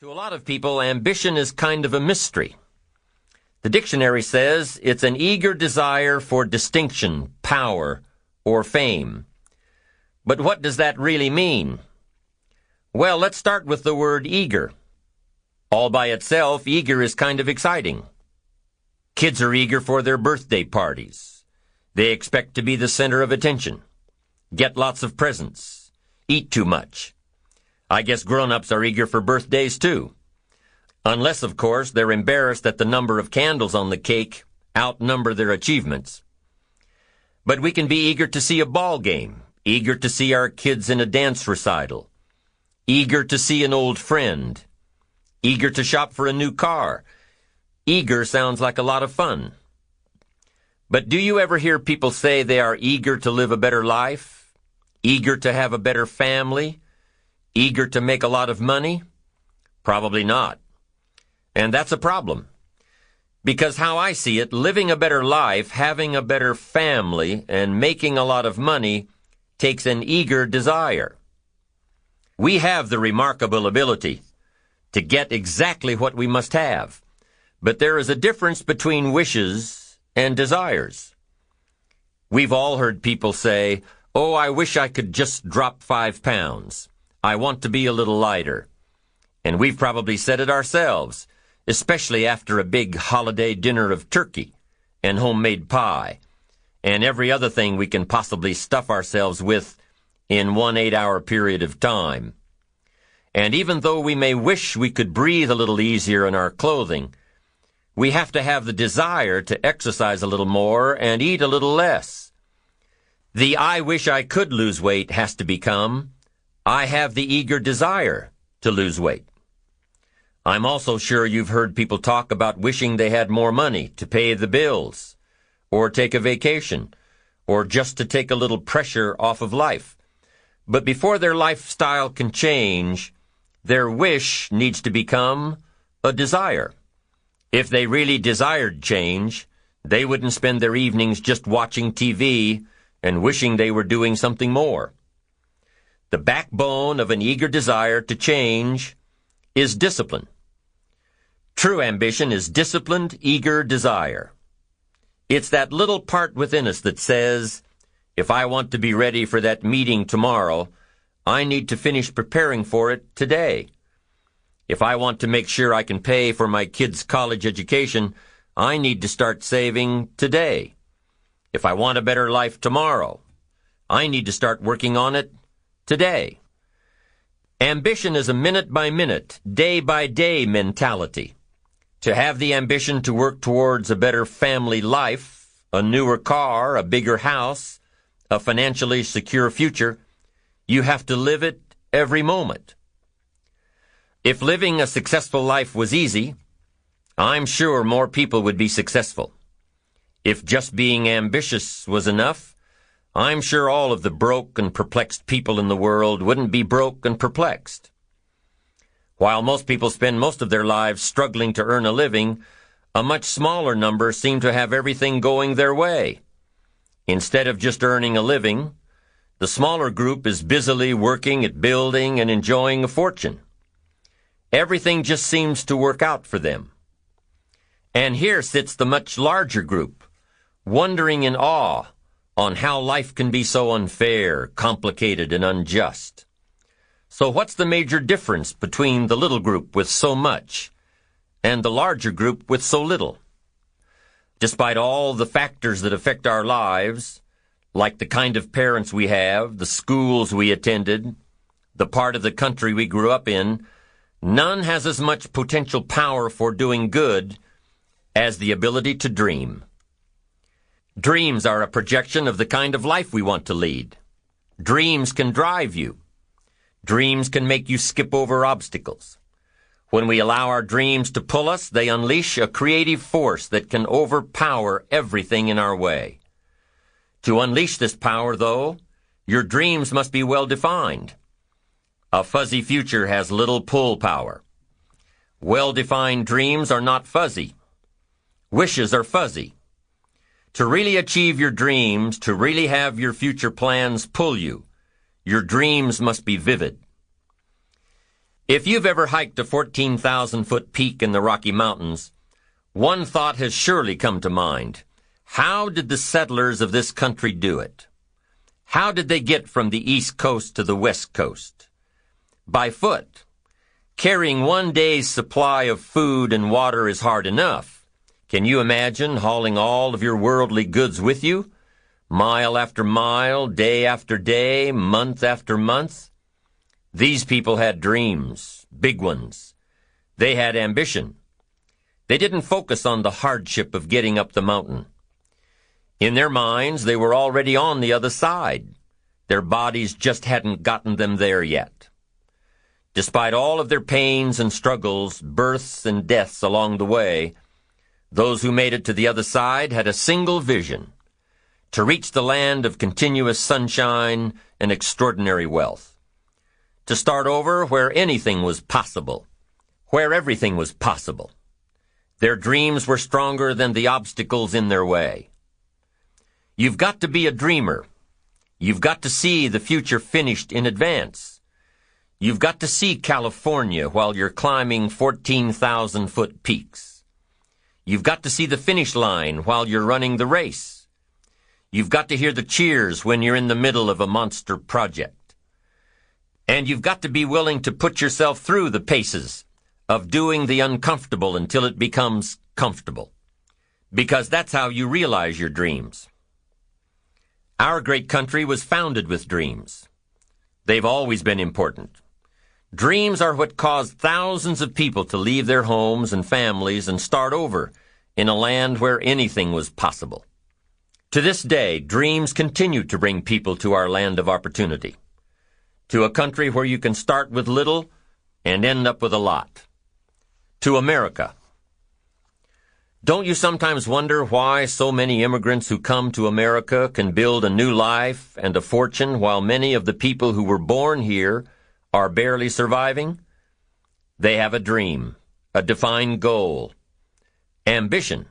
To a lot of people, ambition is kind of a mystery. The dictionary says it's an eager desire for distinction, power, or fame. But what does that really mean? Well, let's start with the word eager. All by itself, eager is kind of exciting. Kids are eager for their birthday parties. They expect to be the center of attention, get lots of presents, eat too much. I guess grown-ups are eager for birthdays, too. Unless, of course, they're embarrassed that the number of candles on the cake outnumber their achievements. But we can be eager to see a ball game, eager to see our kids in a dance recital, eager to see an old friend, eager to shop for a new car. Eager sounds like a lot of fun. But do you ever hear people say they are eager to live a better life, eager to have a better family, eager to make a lot of money? Probably not. And that's a problem. Because how I see it, living a better life, having a better family, and making a lot of money takes an eager desire. We have the remarkable ability to get exactly what we must have. But there is a difference between wishes and desires. We've all heard people say, "Oh, I wish I could just drop 5 pounds. I want to be a little lighter." And we've probably said it ourselves, especially after a big holiday dinner of turkey and homemade pie and every other thing we can possibly stuff ourselves with in one 8-hour period of time. And even though we may wish we could breathe a little easier in our clothing, we have to have the desire to exercise a little more and eat a little less. The "I wish I could lose weight" has to become, "I have the eager desire to lose weight." I'm also sure you've heard people talk about wishing they had more money to pay the bills, or take a vacation, or just to take a little pressure off of life. But before their lifestyle can change, their wish needs to become a desire. If they really desired change, they wouldn't spend their evenings just watching TV and wishing they were doing something more. The backbone of an eager desire to change is discipline. True ambition is disciplined, eager desire. It's that little part within us that says, if I want to be ready for that meeting tomorrow, I need to finish preparing for it today. If I want to make sure I can pay for my kids' college education, I need to start saving today. If I want a better life tomorrow, I need to start working on it today. Ambition is a minute-by-minute, day-by-day mentality. To have the ambition to work towards a better family life, a newer car, a bigger house, a financially secure future, you have to live it every moment. If living a successful life was easy, I'm sure more people would be successful. If just being ambitious was enough, I'm sure all of the broke and perplexed people in the world wouldn't be broke and perplexed. While most people spend most of their lives struggling to earn a living, a much smaller number seem to have everything going their way. Instead of just earning a living, the smaller group is busily working at building and enjoying a fortune. Everything just seems to work out for them. And here sits the much larger group, wondering in awe on how life can be so unfair, complicated, and unjust. So what's the major difference between the little group with so much and the larger group with so little? Despite all the factors that affect our lives, like the kind of parents we have, the schools we attended, the part of the country we grew up in, none has as much potential power for doing good as the ability to dream. Dreams are a projection of the kind of life we want to lead. Dreams can drive you. Dreams can make you skip over obstacles. When we allow our dreams to pull us, they unleash a creative force that can overpower everything in our way. To unleash this power, though, your dreams must be well defined. A fuzzy future has little pull power. Well-defined dreams are not fuzzy. Wishes are fuzzy. To really achieve your dreams, to really have your future plans pull you, your dreams must be vivid. If you've ever hiked a 14,000-foot peak in the Rocky Mountains, one thought has surely come to mind. How did the settlers of this country do it? How did they get from the East Coast to the West Coast? By foot. Carrying one day's supply of food and water is hard enough. Can you imagine hauling all of your worldly goods with you? Mile after mile, day after day, month after month? These people had dreams, big ones. They had ambition. They didn't focus on the hardship of getting up the mountain. In their minds, they were already on the other side. Their bodies just hadn't gotten them there yet. Despite all of their pains and struggles, births and deaths along the way, those who made it to the other side had a single vision: to reach the land of continuous sunshine and extraordinary wealth. To start over where anything was possible, where everything was possible. Their dreams were stronger than the obstacles in their way. You've got to be a dreamer. You've got to see the future finished in advance. You've got to see California while you're climbing 14,000-foot peaks. You've got to see the finish line while you're running the race. You've got to hear the cheers when you're in the middle of a monster project. And you've got to be willing to put yourself through the paces of doing the uncomfortable until it becomes comfortable. Because that's how you realize your dreams. Our great country was founded with dreams. They've always been important. Dreams are what caused thousands of people to leave their homes and families and start over in a land where anything was possible. To this day, dreams continue to bring people to our land of opportunity. To a country where you can start with little and end up with a lot. To America. Don't you sometimes wonder why so many immigrants who come to America can build a new life and a fortune while many of the people who were born here are barely surviving? They have a dream, a defined goal, ambition.